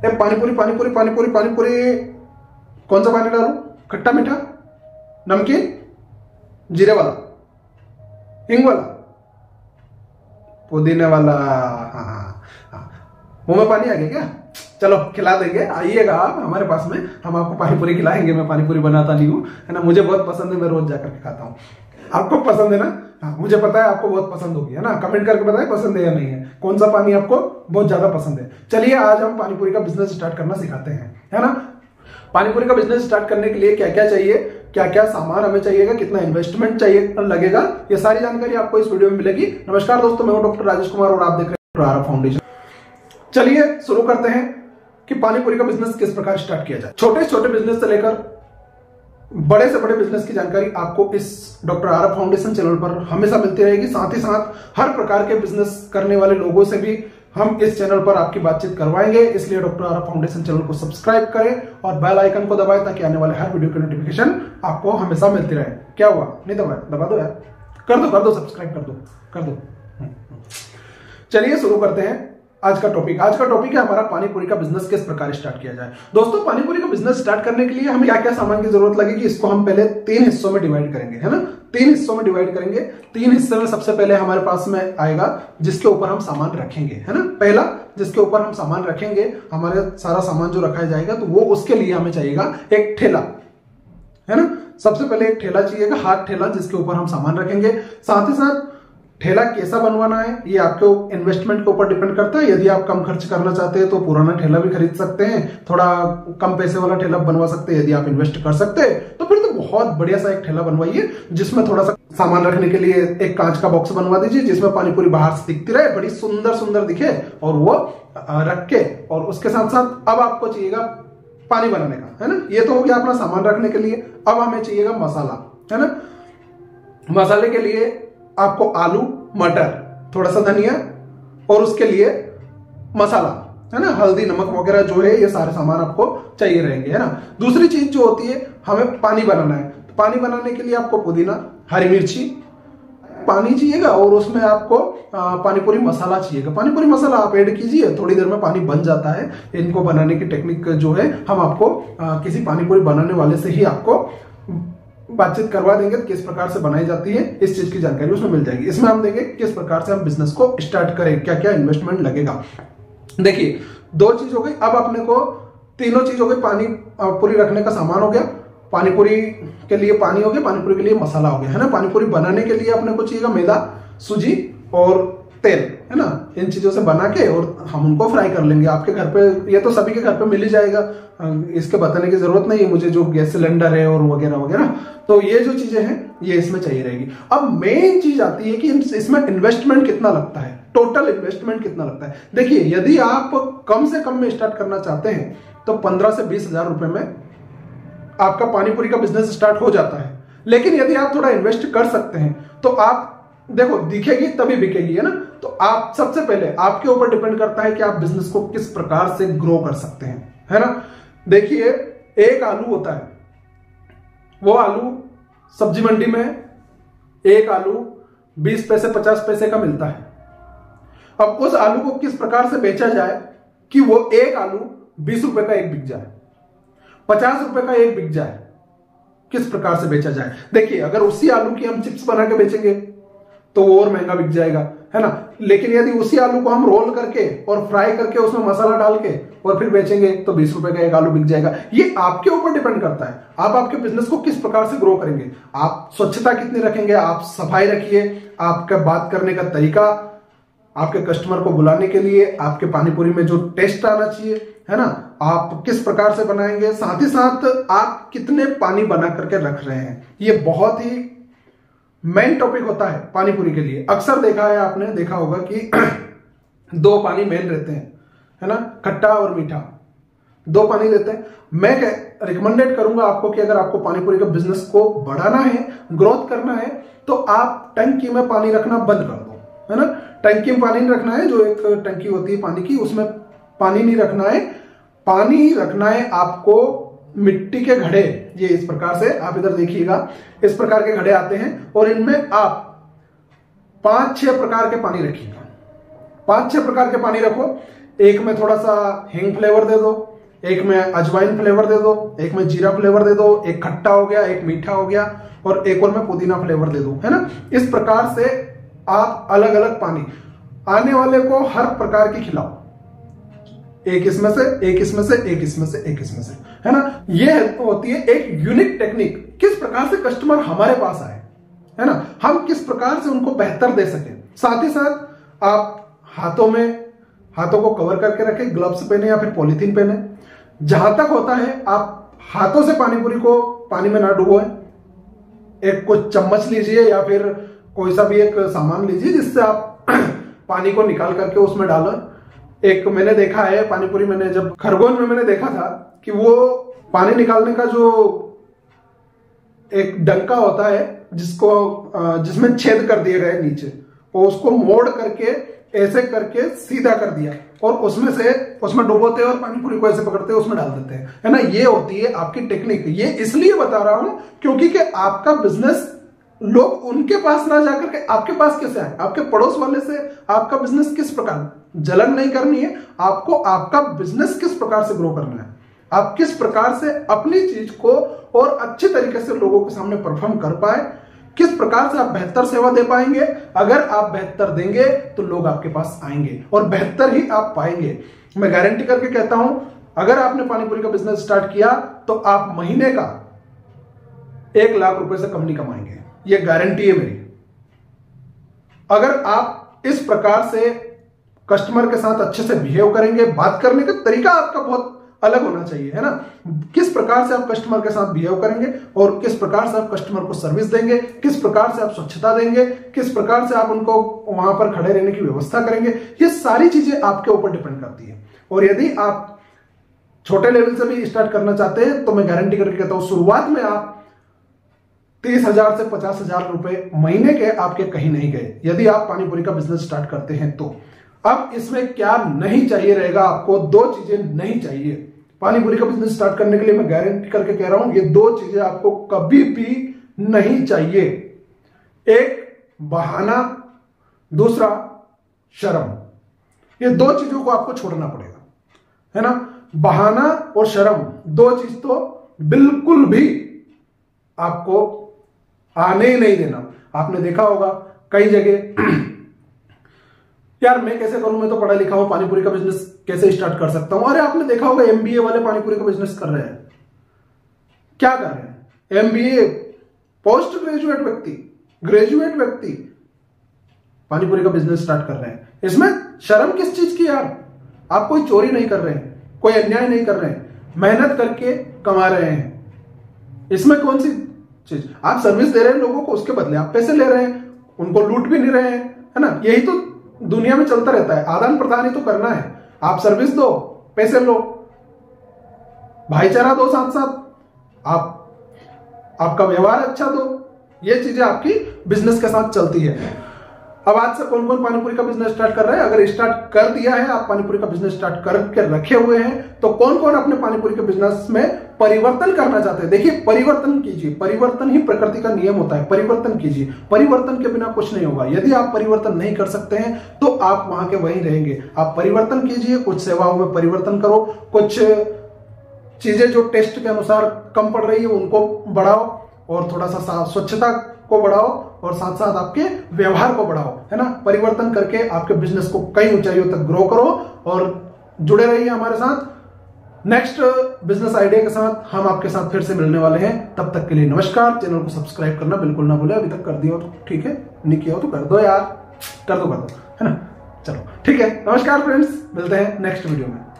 पानीपुरी पानीपुरी पानीपुरी पानीपुरी कौन सा पानी डालूं? खट्टा मीठा, नमकीन, जीरे वाला, हिंग वाला, पुदीने वाला? हाँ, मुंह में पानी आ गया क्या? चलो खिला देंगे, आइएगा आप हमारे पास में, हम आपको पानीपुरी खिलाएंगे। मैं पानीपुरी बनाता नहीं हूँ, है ना, मुझे बहुत पसंद है, मैं रोज जाकर के खाता हूँ। आपको पसंद है ना? हाँ, मुझे पता है आपको बहुत पसंद होगी, है ना। कमेंट करके बताएं पसंद है या नहीं है, कौन सा पानी आपको बहुत ज्यादा पसंद है। चलिए आज हम पानीपुरी का बिजनेस स्टार्ट करना सिखाते हैं, है ना। पानीपुरी का बिजनेस स्टार्ट करने के लिए क्या क्या चाहिए, क्या क्या सामान हमें चाहिएगा, कितना इन्वेस्टमेंट चाहिए लगेगा, ये सारी जानकारी आपको इस वीडियो में मिलेगी। नमस्कार दोस्तों, मैं हूं डॉक्टर राजेश कुमार और आप देख रहे हैं डॉक्टर आर फाउंडेशन। चलिए शुरू करते हैं कि पानीपुरी का बिजनेस किस प्रकार स्टार्ट किया जाए। छोटे छोटे बिजनेस से लेकर बड़े से बड़े बिजनेस की जानकारी आपको इस डॉक्टर आर फाउंडेशन चैनल पर हमेशा मिलती रहेगी। साथ ही साथ हर प्रकार के बिजनेस करने वाले लोगों से भी हम इस चैनल पर आपकी बातचीत करवाएंगे। इसलिए डॉक्टर आर फाउंडेशन चैनल को सब्सक्राइब करें और बेल आइकन को दबाएं ताकि आने वाले हर वीडियो की नोटिफिकेशन आपको हमेशा मिलती रहे। क्या हुआ, नहीं दबाया? दबा दो यार, कर दो सब्सक्राइब कर दो। चलिए शुरू करते हैं आज का टॉपिक है हमारा पानीपुरी का बिजनेस किस प्रकार स्टार्ट किया जाए। दोस्तों, पानीपुरी का बिजनेस स्टार्ट करने के लिए हमें क्या क्या सामान की जरूरत लगेगी, इसको हम पहले 3 हिस्सों में डिवाइड करेंगे, है ना। 3 हिस्सों में डिवाइड करेंगे। 3 हिस्से में सबसे पहले हमारे पास में आएगा जिसके ऊपर हम सामान रखेंगे, है ना। पहला जिसके ऊपर हम सामान रखेंगे, हमारे सारा सामान जो रखा जाएगा तो वो उसके लिए हमें चाहिएगा एक ठेला, है ना। सबसे पहले एक ठेला चाहिएगा, हाथ ठेला, जिसके ऊपर हम सामान रखेंगे। साथ ही साथ ठेला कैसा बनवाना है ये आपके इन्वेस्टमेंट के ऊपर डिपेंड करता है। यदि आप कम खर्च करना चाहते हैं तो पुराना ठेला भी खरीद सकते हैं, थोड़ा कम पैसे वाला ठेला बनवा सकते हैं। यदि आप इन्वेस्ट कर सकते हैं तो फिर तो बहुत बढ़िया सा एक ठेला बनवाइए, जिसमें थोड़ा सा सामान रखने के लिए एक कांच का बॉक्स बनवा दीजिए, जिसमें पानीपुरी बाहर से दिखती रहे, बड़ी सुंदर सुंदर दिखे, और वो रख के, और उसके साथ साथ अब आपको चाहिएगा पानी बनाने का, है ना। ये तो हो गया अपना सामान रखने के लिए। अब हमें चाहिएगा मसाला, है ना। मसाले के लिए आपको आलू, मटर, थोड़ा सा धनिया और उसके लिए मसाला, है ना, हल्दी, नमक वगैरह जो है, ये सारे सामान आपको चाहिए रहेंगे, है ना। दूसरी चीज जो होती है, हमें पानी बनाना है। तो पानी बनाने के लिए आपको पुदीना, हरी मिर्ची, पानी चाहिएगा, और उसमें आपको पानीपुरी मसाला चाहिएगा। पानीपुरी मसाला आप ऐड कीजिए, थोड़ी देर में पानी बन जाता है। इनको बनाने की टेक्निक जो है हम आपको किसी पानीपुरी बनाने वाले से ही आपको बातचीत करवा देंगे, किस प्रकार से बनाई जाती है, इस चीज की जानकारी उसमें मिल जाएगी। इसमें हम देंगे किस प्रकार से हम बिजनेस को स्टार्ट करें, क्या क्या इन्वेस्टमेंट लगेगा। देखिए 2 चीज हो गई, अब अपने को 3 चीज हो गई। पानी पूरी रखने का सामान हो गया, पानीपुरी के लिए पानी हो गया, पानीपुरी के लिए मसाला हो गया, है ना। पानीपुरी बनाने के लिए अपने को चाहिएगा मैदा, सूजी और तेल, है ना। इन चीजों से बना के और हम उनको फ्राई कर लेंगे। आपके घर पे, ये तो सभी के घर पे मिल ही जाएगा, इसके बताने की जरूरत नहीं है मुझे, जो गैस सिलेंडर है और वगैरह वगैरह। तो ये जो चीजें हैं ये इसमें चाहिए रहेगी। अब मेन चीज आती है कि इसमें इन्वेस्टमेंट कितना लगता है, टोटल इन्वेस्टमेंट कितना लगता है। देखिए, यदि आप कम से कम में स्टार्ट करना चाहते हैं तो 15 से 20 हजार रुपए में आपका पानीपुरी का बिजनेस स्टार्ट हो जाता है। लेकिन यदि आप थोड़ा इन्वेस्ट कर सकते हैं तो आप देखो, दिखेगी तभी बिकेगी, है ना। तो आप सबसे पहले आपके ऊपर डिपेंड करता है कि आप बिजनेस को किस प्रकार से ग्रो कर सकते हैं, है ना। देखिए, एक आलू होता है, वो आलू सब्जी मंडी में एक आलू 20 पैसे 50 पैसे का मिलता है। अब उस आलू को किस प्रकार से बेचा जाए कि वो एक आलू 20 रुपए का एक बिक जाए, 50 रुपए का एक बिक जाए, किस प्रकार से बेचा जाए। देखिए, अगर उसी आलू की हम चिप्स बना के बेचेंगे तो वो और महंगा बिक जाएगा, है ना। लेकिन यदि उसी आलू को हम रोल करके और फ्राई करके उसमें मसाला डाल के और फिर बेचेंगे तो 20 रुपए का एक आलू बिक जाएगा। ये आपके ऊपर डिपेंड करता है, आप आपके बिजनेस को किस प्रकार से ग्रो करेंगे। आप स्वच्छता कितनी रखेंगे, आप सफाई रखिए, आपका बात करने का तरीका, आपके कस्टमर को बुलाने के लिए आपके पानीपुरी में जो टेस्ट आना चाहिए, है ना, आप किस प्रकार से बनाएंगे। साथ ही साथ आप कितने पानी बना करके रख रहे हैं, ये बहुत ही मेन टॉपिक होता है पानीपुरी के लिए। अक्सर देखा है, आपने देखा होगा कि 2 पानी मेन रहते हैं, है ना, खट्टा और मीठा, 2 पानी देते हैं। मैं रिकमेंडेड करूंगा आपको कि अगर आपको पानीपुरी के बिजनेस को बढ़ाना है, ग्रोथ करना है, तो आप टंकी में पानी रखना बंद कर दो, है ना। टंकी में पानी नहीं रखना है, जो एक टंकी होती है पानी की, उसमें पानी नहीं रखना है। पानी रखना है आपको मिट्टी के घड़े, ये इस प्रकार से, आप इधर देखिएगा, इस प्रकार के घड़े आते हैं और इनमें आप 5-6 प्रकार के पानी रखिएगा। 5-6 प्रकार के पानी रखो। एक में थोड़ा सा हींग फ्लेवर दे दो, एक में अजवाइन फ्लेवर दे दो, एक में जीरा फ्लेवर दे दो, एक खट्टा हो गया, एक मीठा हो गया, और एक और में पुदीना फ्लेवर दे दो, है ना। इस प्रकार से आप अलग अलग पानी आने वाले को हर प्रकार की खिलाओ, एक इसमें से, एक इसमें से, एक इसमें से, एक इसमें से, है ना। ये होती है एक यूनिक टेक्निक, किस प्रकार से कस्टमर हमारे पास आए, है ना, हम किस प्रकार से उनको बेहतर दे सके। साथ ही साथ आप हाथों को कवर करके रखें, ग्लव्स पहने या फिर पॉलीथीन पहने। जहां तक होता है आप हाथों से पानीपुरी को पानी में ना डुबोएं, एक कुछ चम्मच लीजिए या फिर कोई सा भी एक सामान लीजिए जिससे आप पानी को निकाल करके उसमें डालो। एक मैंने देखा है पानीपुरी, मैंने जब खरगोन में मैंने देखा था कि वो पानी निकालने का जो एक डंका होता है जिसमें छेद कर दिए गए नीचे, और उसको मोड़ करके ऐसे करके सीधा कर दिया और उसमें डुबोते और पानीपुरी को ऐसे पकड़ते उसमें डाल देते हैं, है ना। ये होती है आपकी टेक्निक। ये इसलिए बता रहा हूं क्योंकि कि आपका बिजनेस लोग उनके पास ना जाकर के आपके पास कैसे आए, आपके पड़ोस वाले से आपका बिजनेस किस प्रकार, जलन नहीं करनी है आपको, आपका बिजनेस किस प्रकार से ग्रो करना है, आप किस प्रकार से अपनी चीज को और अच्छे तरीके से लोगों के सामने परफॉर्म कर पाए, किस प्रकार से आप बेहतर सेवा दे पाएंगे। अगर आप बेहतर देंगे तो लोग आपके पास आएंगे और बेहतर ही आप पाएंगे। मैं गारंटी करके कहता हूं, अगर आपने पानीपुरी का बिजनेस स्टार्ट किया तो आप महीने का 1 लाख रुपए से कम नहीं कमाएंगे, ये गारंटी है मेरी। अगर आप इस प्रकार से कस्टमर के साथ अच्छे से बिहेव करेंगे, बात करने का तरीका आपका बहुत अलग होना चाहिए, है ना। किस प्रकार से आप कस्टमर के साथ बिहेव करेंगे और किस प्रकार से आप कस्टमर को सर्विस देंगे, किस प्रकार से आप स्वच्छता देंगे, किस प्रकार से आप उनको वहां पर खड़े रहने की व्यवस्था करेंगे, ये सारी चीजें आपके ऊपर डिपेंड करती है। और यदि आप छोटे लेवल से भी स्टार्ट करना चाहते हैं तो मैं गारंटी करके कहता हूं, शुरुआत में आप 30,000 से 50,000 रुपए महीने के आपके कहीं नहीं गए यदि आप पानीपुरी का बिजनेस स्टार्ट करते हैं तो। अब इसमें क्या नहीं चाहिए रहेगा आपको, 2 चीजें नहीं चाहिए पानीपुरी का बिजनेस स्टार्ट करने के लिए। मैं गारंटी करके कह रहा हूं, ये 2 चीजें आपको कभी भी नहीं चाहिए। एक बहाना, दूसरा शर्म। ये 2 चीजों को आपको छोड़ना पड़ेगा, है ना। बहाना और शर्म 2 चीज तो बिल्कुल भी आपको आने ही नहीं देना। आपने देखा होगा कई जगह, यार मैं कैसे करूं, मैं तो पढ़ा लिखा हूं, पानीपुरी का बिजनेस कैसे स्टार्ट कर सकता हूं। अरे आपने देखा होगा एमबीए वाले पानीपुरी का बिजनेस कर रहे हैं। क्या कर रहे हैं? एमबीए, पोस्ट ग्रेजुएट व्यक्ति, ग्रेजुएट व्यक्ति पानीपुरी का बिजनेस स्टार्ट कर रहे हैं। इसमें शर्म किस चीज की यार? आप कोई चोरी नहीं कर रहे हैं, कोई अन्याय नहीं कर रहे हैं, मेहनत करके कमा रहे हैं। इसमें कौन सी चीज? आप सर्विस दे रहे हैं लोगों को, उसके बदले आप पैसे ले रहे हैं, उनको लूट भी नहीं रहे हैं, है ना। यही तो दुनिया में चलता रहता है, आदान प्रदान ही तो करना है। आप सर्विस दो, पैसे लो, भाईचारा दो, साथ साथ आपका व्यवहार अच्छा दो। ये चीजें आपकी बिजनेस के साथ चलती है। अब आज से कौन कौन पानीपुरी का बिजनेस स्टार्ट कर रहा है? अगर स्टार्ट कर दिया है, आप पानीपुरी का बिजनेस स्टार्ट करके रखे हुए हैं, तो कौन कौन अपने पानीपुरी के बिजनेस में परिवर्तन करना चाहते हैं? देखिए, परिवर्तन कीजिए, परिवर्तन ही प्रकृति का नियम होता है। परिवर्तन कीजिए, परिवर्तन के बिना कुछ नहीं होगा। यदि आप परिवर्तन नहीं कर सकते हैं तो आप वहां के वहीं रहेंगे। आप परिवर्तन कीजिए, कुछ सेवाओं में परिवर्तन करो, कुछ चीजें जो टेस्ट के अनुसार कम पड़ रही है उनको बढ़ाओ, और थोड़ा सा स्वच्छता को बढ़ाओ, और साथ साथ आपके व्यवहार को बढ़ाओ, है ना। परिवर्तन करके आपके बिजनेस को कई ऊंचाइयों तक ग्रो करो और जुड़े रहिए हमारे साथ। नेक्स्ट बिजनेस आइडिया के साथ हम आपके साथ फिर से मिलने वाले हैं। तब तक के लिए नमस्कार। चैनल को सब्सक्राइब करना बिल्कुल ना भूले, अभी तक कर दिया हो तो ठीक है, नहीं किया हो तो कर दो यार, कर दो, है ना। चलो ठीक है, नमस्कार फ्रेंड्स, मिलते हैं नेक्स्ट वीडियो में।